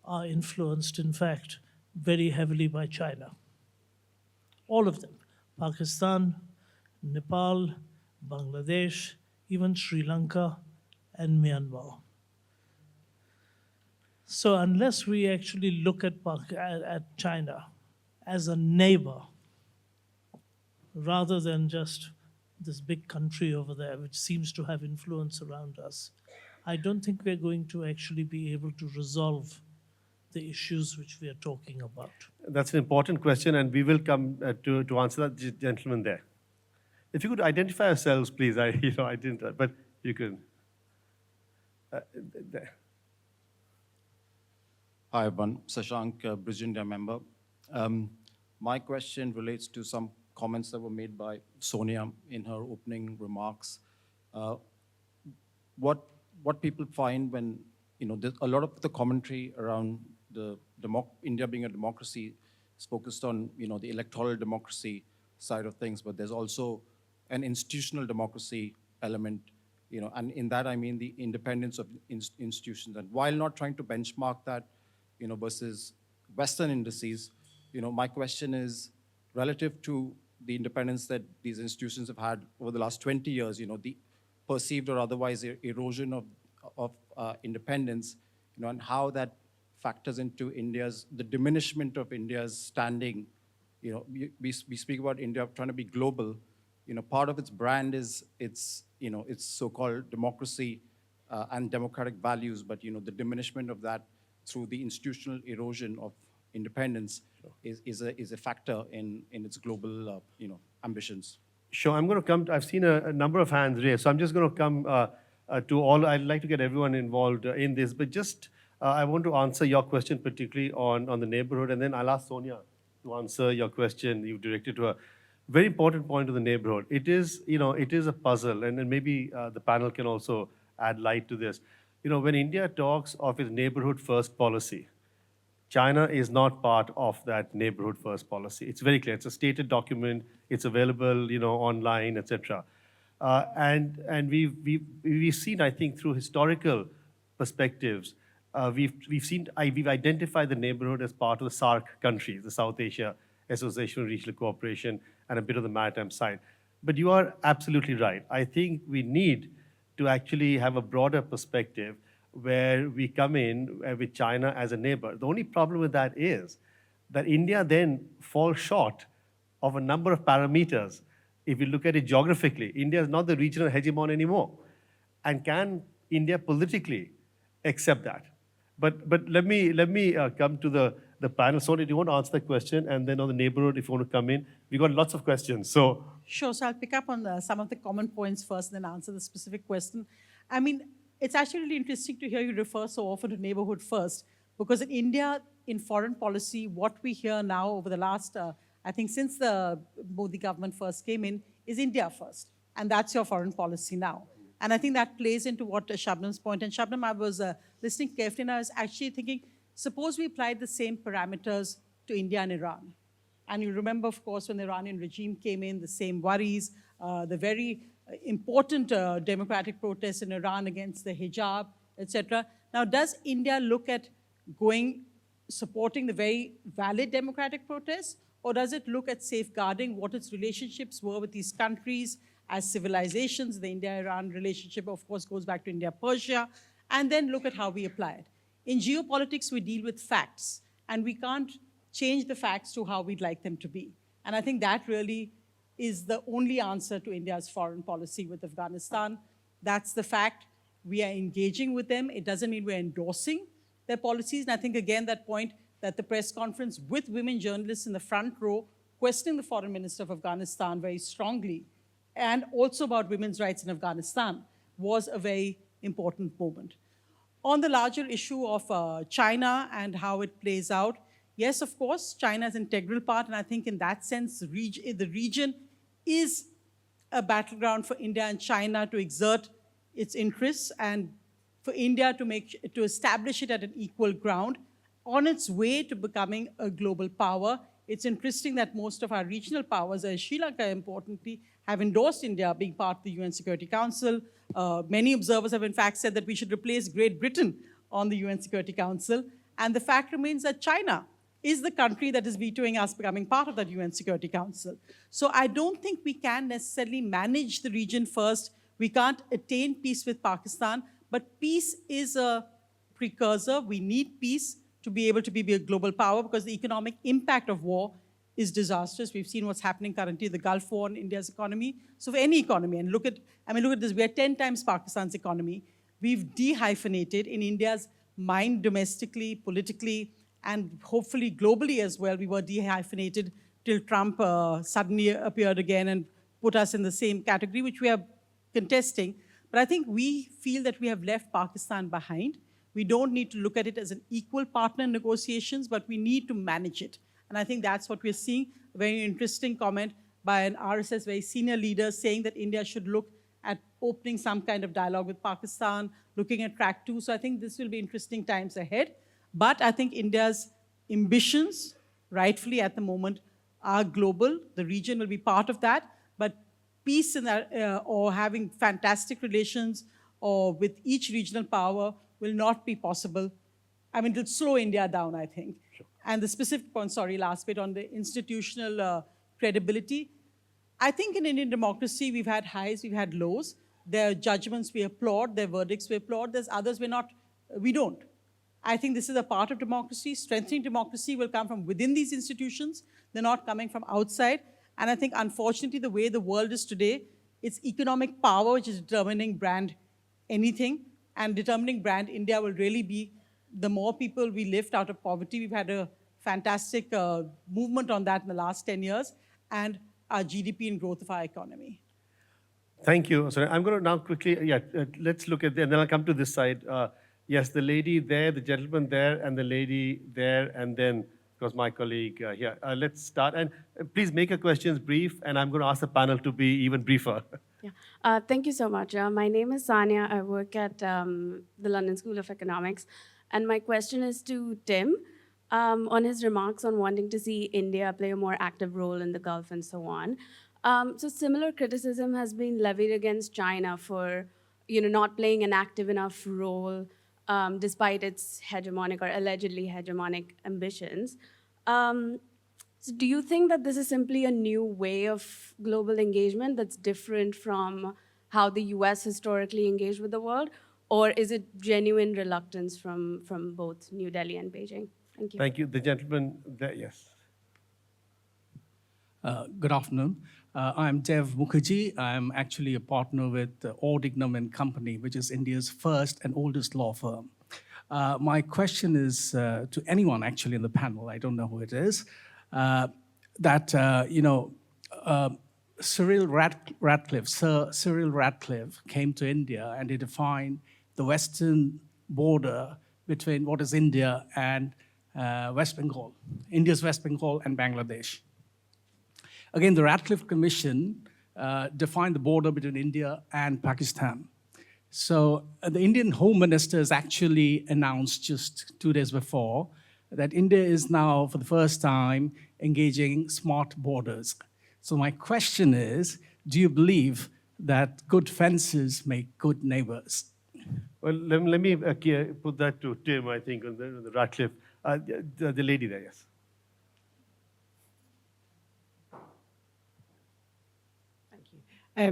are influenced, in fact, very heavily by China. All of them. Pakistan, Nepal, Bangladesh, even Sri Lanka, and Myanmar. So unless we actually look at China as a neighbor, rather than just this big country over there, which seems to have influence around us, I don't think we're going to actually be able to resolve the issues which we are talking about. That's an important question, and we will come to answer that, gentleman there. If you could identify yourselves, please. I didn't, but you can. There. Hi, everyone. Sashank, Bridge India member. My question relates to some comments that were made by Sonia in her opening remarks. What people find when, a lot of the commentary around India being a democracy is focused on, the electoral democracy side of things, but there's also an institutional democracy element, and in that I mean the independence of institutions. And while not trying to benchmark that, versus Western indices, my question is relative to the independence that these institutions have had over the last 20 years, the perceived or otherwise erosion of independence, and how that factors into the diminishment of India's standing. We speak about India trying to be global. Part of its brand is its so-called democracy and democratic values, but the diminishment of that through the institutional erosion of independence is a factor in its global ambitions. Sure, I'm going to come. I've seen a number of hands raised, so I'm just going to come to all. I'd like to get everyone involved in this, but just I want to answer your question particularly on the neighborhood, and then I'll ask Sonia to answer your question you've directed to her. Very important point to the neighborhood. It is a puzzle, and maybe the panel can also add light to this. When India talks of its neighborhood first policy, China is not part of that neighborhood first policy. It's very clear. It's a stated document. It's available, online, etc. And we've seen, I think, through historical perspectives, we've identified the neighborhood as part of the SAARC countries, the South Asia Association of Regional Cooperation, and a bit of the maritime side. But you are absolutely right. I think we need to actually have a broader perspective where we come in with China as a neighbor. The only problem with that is that India then falls short of a number of parameters. If you look at it geographically, India is not the regional hegemon anymore. And can India politically accept that? But let me come to the panel. Sonia, do you want to answer the question? And then on the neighborhood, if you want to come in, we got lots of questions. So Sure, so I'll pick up on some of the common points first and then answer the specific question. I mean, it's actually really interesting to hear you refer so often to neighborhood first, because in India, in foreign policy, what we hear now over the last, I think since the Modi government first came in, is India first. And that's your foreign policy now. And I think that plays into what Shabnam's point. And Shabnam, I was listening carefully, and I was actually thinking, suppose we applied the same parameters to India and Iran. And you remember, of course, when the Iranian regime came in, the same worries, the very important democratic protests in Iran against the hijab, etc. Now, does India look at supporting the very valid democratic protests, or does it look at safeguarding what its relationships were with these countries as civilizations? The India-Iran relationship, of course, goes back to India-Persia, and then look at how we apply it. In geopolitics, we deal with facts, and we can't change the facts to how we'd like them to be. And I think that really is the only answer to India's foreign policy with Afghanistan. That's the fact. We are engaging with them. It doesn't mean we're endorsing their policies. And I think, again, that point that the press conference with women journalists in the front row questioning the foreign minister of Afghanistan very strongly, and also about women's rights in Afghanistan, was a very important moment. On the larger issue of China and how it plays out, yes, of course, China is an integral part, and I think in that sense, the region is a battleground for India and China to exert its interests, and for India to establish it at an equal ground on its way to becoming a global power. It's interesting that most of our regional powers, as Sri Lanka importantly, have endorsed India being part of the UN Security Council. Many observers have in fact said that we should replace Great Britain on the UN Security Council. And the fact remains that China is the country that is vetoing us becoming part of that UN Security Council. So I don't think we can necessarily manage the region first. We can't attain peace with Pakistan, but peace is a precursor. We need peace to be able to be a global power, because the economic impact of war is disastrous. We've seen what's happening currently, the Gulf War on India's economy. So for any economy, and look at this, we are 10 times Pakistan's economy. We've de-hyphenated in India's mind domestically, politically, and hopefully globally as well. We were de-hyphenated till Trump suddenly appeared again and put us in the same category, which we are contesting. But I think we feel that we have left Pakistan behind. We don't need to look at it as an equal partner in negotiations, but we need to manage it. And I think that's what we're seeing. A very interesting comment by an RSS very senior leader saying that India should look at opening some kind of dialogue with Pakistan, looking at track 2. So I think this will be interesting times ahead. But I think India's ambitions, rightfully at the moment, are global. The region will be part of that. But peace in that, or having fantastic relations or with each regional power will not be possible. I mean, it'll slow India down, I think. Sure. And the specific point, sorry, last bit on the institutional credibility. I think in Indian democracy, we've had highs, we've had lows. There are judgments we applaud, there are verdicts we applaud. There's others we don't. I think this is a part of democracy. Strengthening democracy will come from within these institutions. They're not coming from outside. And I think, unfortunately, the way the world is today, it's economic power which is determining brand anything. And determining brand India will really be the more people we lift out of poverty. We've had a fantastic movement on that in the last 10 years, and our GDP and growth of our economy. Thank you. Sorry, I'm going to now quickly, let's look at, and then I'll come to this side. Yes, the lady there, the gentleman there, and the lady there, and then, of course, my colleague here. Let's start. And please make your questions brief, and I'm going to ask the panel to be even briefer. Yeah. Thank you so much. My name is Sania. I work at the London School of Economics. And my question is to Tim on his remarks on wanting to see India play a more active role in the Gulf and so on. So similar criticism has been levied against China for not playing an active enough role despite its hegemonic or allegedly hegemonic ambitions. So do you think that this is simply a new way of global engagement that's different from how the US historically engaged with the world? Or is it genuine reluctance from both New Delhi and Beijing? Thank you. Thank you. The gentleman there, yes. Good afternoon. I'm Dev Mukherjee. I'm actually a partner with Ordignum and Company, which is India's first and oldest law firm. My question is to anyone actually in the panel, I don't know who it is, Sir Cyril Ratcliffe came to India and he defined the western border between what is India and West Bengal, India's West Bengal and Bangladesh. Again, the Ratcliffe Commission defined the border between India and Pakistan. So the Indian Home Minister has actually announced just 2 days before that India is now, for the first time, engaging smart borders. So my question is, do you believe that good fences make good neighbors? Well, let me put that to Tim, I think, on the Ratcliffe. The lady there, yes.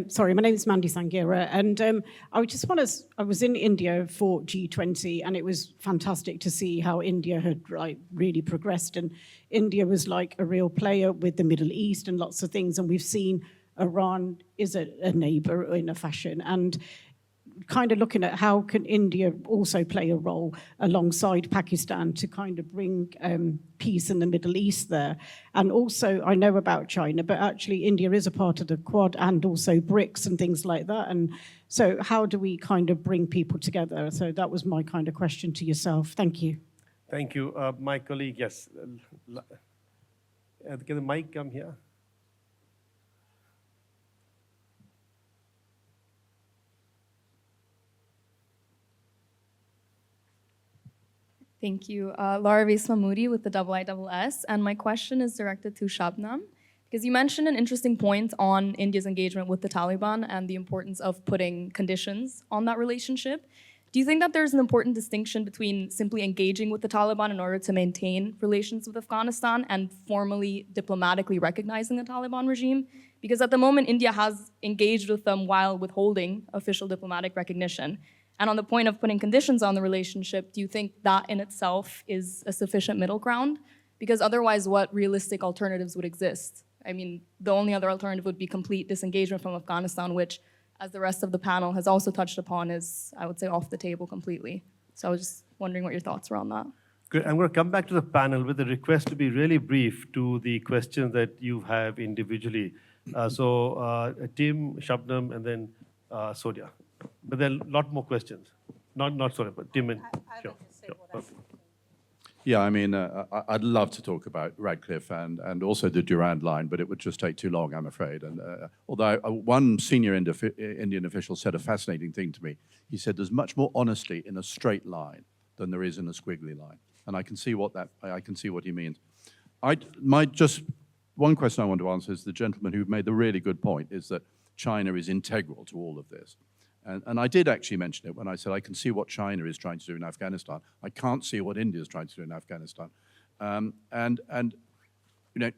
Sorry, my name is Mandy Sangira, and I was in India for G20, and it was fantastic to see how India had really progressed, and India was like a real player with the Middle East and lots of things, and we've seen Iran is a neighbor in a fashion, and kind of looking at how can India also play a role alongside Pakistan to kind of bring peace in the Middle East there. And also, I know about China, but actually India is a part of the Quad and also BRICS and things like that. And so how do we kind of bring people together? So that was my kind of question to yourself. Thank you. Thank you. My colleague, yes. Can the mic come here? Thank you. Laura Vesma-Moody with the IISS, and my question is directed to Shabnam, because you mentioned an interesting point on India's engagement with the Taliban and the importance of putting conditions on that relationship. Do you think that there's an important distinction between simply engaging with the Taliban in order to maintain relations with Afghanistan and formally, diplomatically recognizing the Taliban regime? Because at the moment, India has engaged with them while withholding official diplomatic recognition. And on the point of putting conditions on the relationship, do you think that in itself is a sufficient middle ground? Because otherwise, what realistic alternatives would exist? I mean, the only other alternative would be complete disengagement from Afghanistan, which, as the rest of the panel has also touched upon, is, I would say, off the table completely. So I was just wondering what your thoughts were on that. Great. I'm going to come back to the panel with a request to be really brief to the questions that you have individually. Tim, Shabnam, and then Sonia. But there are a lot more questions. Not Sonia, but Tim and sure. Yeah, I mean, I'd love to talk about Radcliffe and also the Durand Line, but it would just take too long, I'm afraid. And although one senior Indian official said a fascinating thing to me. He said there's much more honesty in a straight line than there is in a squiggly line. And I can see what he means. Just one question I want to answer is the gentleman who made the really good point is that China is integral to all of this. And I did actually mention it when I said I can see what China is trying to do in Afghanistan. I can't see what India is trying to do in Afghanistan.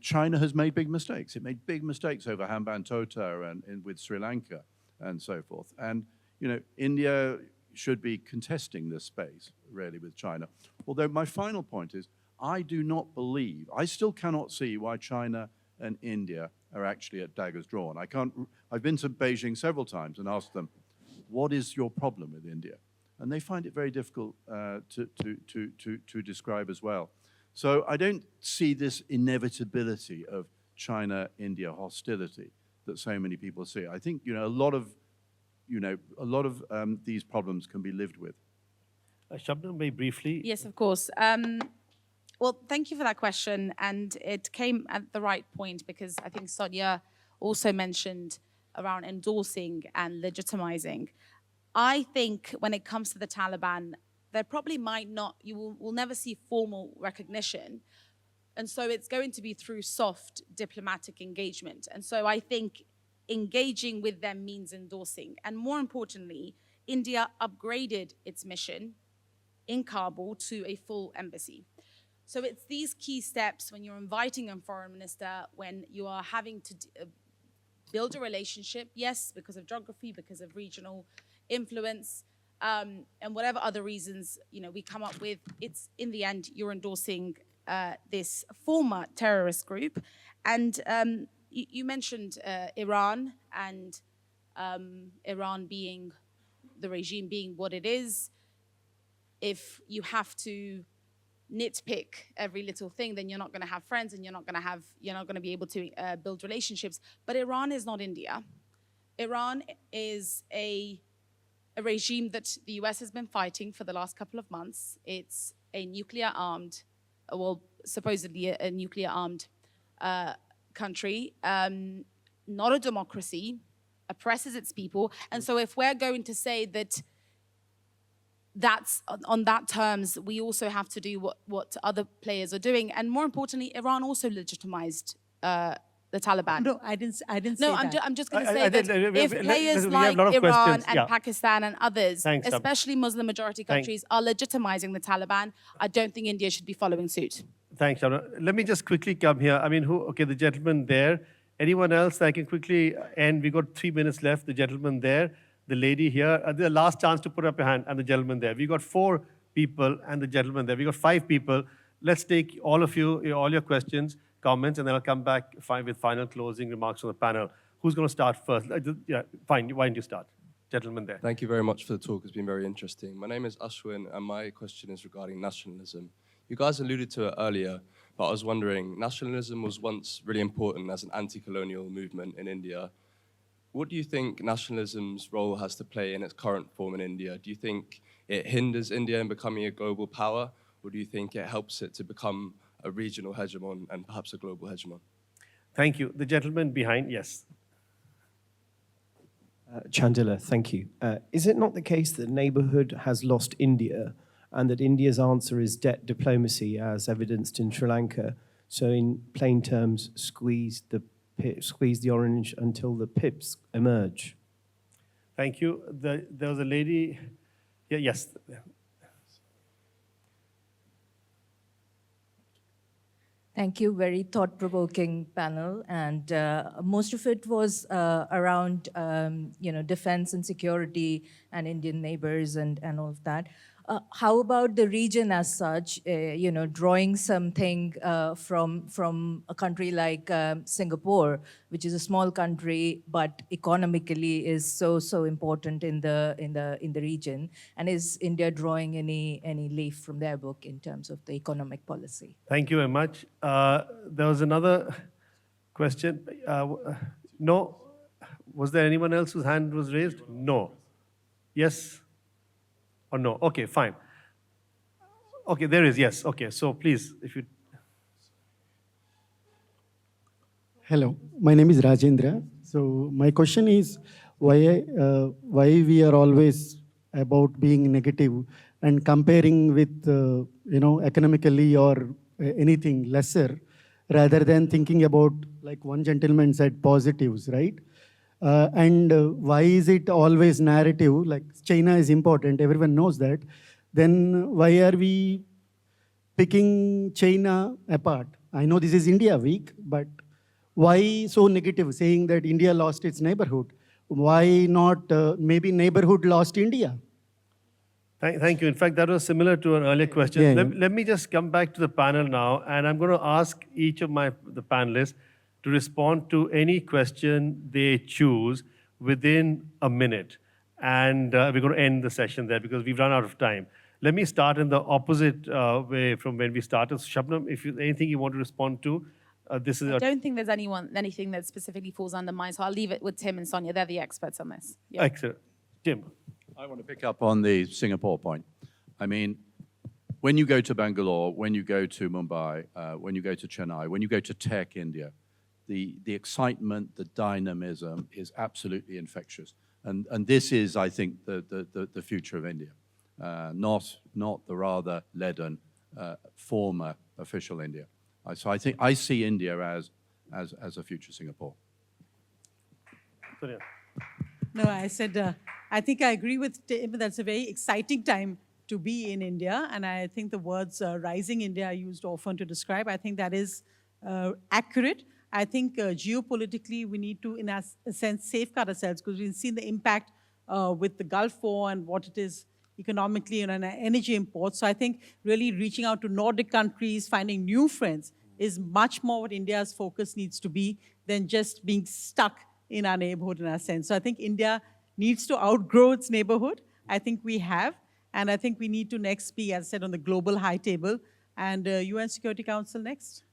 China has made big mistakes. It made big mistakes over Hambantota and with Sri Lanka and so forth. And India, should be contesting this space, really, with China. Although my final point is, I do not believe, I still cannot see why China and India are actually at daggers drawn. I've been to Beijing several times and asked them, what is your problem with India? And they find it very difficult to describe as well. So I don't see this inevitability of China-India hostility that so many people see. I think, a lot of these problems can be lived with. Shabnam, very briefly. Yes, of course. Well, thank you for that question. And it came at the right point because I think Sonia also mentioned around endorsing and legitimizing. I think when it comes to the Taliban, there probably might not, you will never see formal recognition. And so it's going to be through soft diplomatic engagement. And so I think engaging with them means endorsing. And more importantly, India upgraded its mission in Kabul to a full embassy. So it's these key steps when you're inviting a foreign minister, when you are having to build a relationship, yes, because of geography, because of regional influence, and whatever other reasons we come up with, it's in the end you're endorsing this former terrorist group. And you mentioned Iran and Iran being the regime being what it is. If you have to nitpick every little thing, then you're not going to have friends, and you're not going to be able to build relationships. But Iran is not India. Iran is a regime that the US has been fighting for the last couple of months. It's a nuclear-armed, well, supposedly a nuclear-armed country, not a democracy, oppresses its people. And so if we're going to say that that's on that terms, we also have to do what other players are doing. And more importantly, Iran also legitimized the Taliban. No, I didn't say No, that. I'm just going to say that if players we have like a lot of Iran questions. and Yeah. Pakistan and others, Thanks, Sab. especially Muslim majority countries, are legitimizing the Taliban, I don't think India should be following suit. Thanks, Shabnam. Let me just quickly come here. I mean, okay, the gentleman there. Anyone else? I can quickly end. We got 3 minutes left. The gentleman there, the lady here. The last chance to put up your hand, and the gentleman there. We got 4 people, and the gentleman there. We got 5 people. Let's take all of you, all your questions, comments, and then I'll come back with final closing remarks on the panel. Who's going to start first? Yeah, fine. Why don't you start? Gentleman there. Thank you very much for the talk. It's been very interesting. My name is Ashwin, and my question is regarding nationalism. You guys alluded to it earlier, but I was wondering, nationalism was once really important as an anti-colonial movement in India. What do you think nationalism's role has to play in its current form in India? Do you think it hinders India in becoming a global power, or do you think it helps it to become a regional hegemon and perhaps a global hegemon? Thank you. The gentleman behind, yes. Chandler, thank you. Is it not the case that Neighbourhood has lost India, and that India's answer is debt diplomacy, as evidenced in Sri Lanka? So in plain terms, squeeze the orange until the pips emerge. Thank you. There was a lady. Yeah, yes. Thank you. Very thought-provoking panel, and most of it was around defense and security and Indian neighbors and all of that. How about the region as such? Drawing something from a country like Singapore, which is a small country but economically is so important in the region. And is India drawing any leaf from their book in terms of the economic policy? Thank you very much. There was another question. No. Was there anyone else whose hand was raised? No. Yes. Or no? Okay, fine. Okay, there is, yes. Okay, so please, if you... Hello, my name is Rajendra. So my question is, why we are always about being negative and comparing with, economically or anything lesser, rather than thinking about, like one gentleman said, positives, right? And why is it always narrative? Like China is important, everyone knows that. Then why are we picking China apart? I know this is India week, but why so negative, saying that India lost its neighborhood? Why not maybe neighborhood lost India? Thank you. In fact, that was similar to an earlier question. Yeah, Let me just come back to the panel now, and I'm going to ask each of the panelists to respond to any question they choose within a minute. And we're going to end the session there because we've run out of time. Let me start in the opposite way from when we started. Shabnam, if anything you want to respond to, this is. I don't think there's anything that specifically falls under mine, so I'll leave it with Tim and Sonia. They're the experts on this. Yeah. Excellent. Tim. I want to pick up on the Singapore point. I mean, when you go to Bangalore, when you go to Mumbai, when you go to Chennai, when you go to Tech India, the excitement, the dynamism is absolutely infectious. And this is, I think, the future of India, not the rather leaden former official India. So I think I see India as a future Singapore. No, I said, I think I agree with Tim. That's a very exciting time to be in India. And I think the words rising India are used often to describe. I think that is accurate. I think geopolitically, we need to, in a sense, safeguard ourselves because we've seen the impact with the Gulf War and what it is economically and energy imports. So I think really reaching out to Nordic countries, finding new friends is much more what India's focus needs to be than just being stuck in our neighborhood in a sense. So I think India needs to outgrow its neighborhood. I think we have. And I think we need to next be, as I said, on the global high table. And UN Security Council next.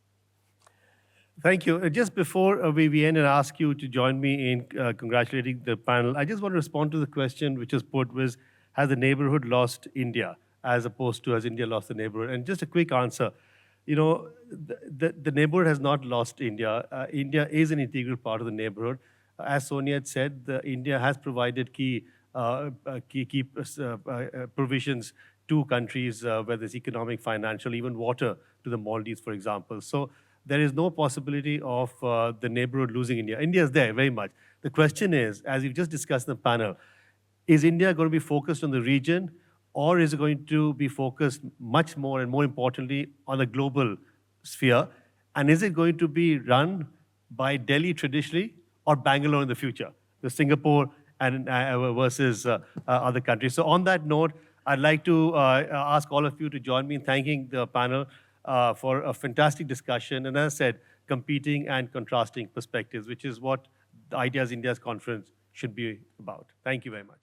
Thank you. Just before we end and ask you to join me in congratulating the panel, I just want to respond to the question which was put was, has the neighborhood lost India as opposed to has India lost the neighborhood? And just a quick answer. You know, the neighborhood has not lost India. India is an integral part of the neighborhood. As Sonia had said, India has provided key provisions to countries, whether it's economic, financial, even water to the Maldives, for example. So there is no possibility of the neighborhood losing India. India is there very much. The question is, as we've just discussed in the panel, is India going to be focused on the region, or is it going to be focused much more and more importantly on a global sphere? And is it going to be run by Delhi traditionally or Bangalore in the future, the Singapore and versus other countries? So on that note, I'd like to ask all of you to join me in thanking the panel for a fantastic discussion. And as I said, competing and contrasting perspectives, which is what the Ideas India's conference should be about. Thank you very much.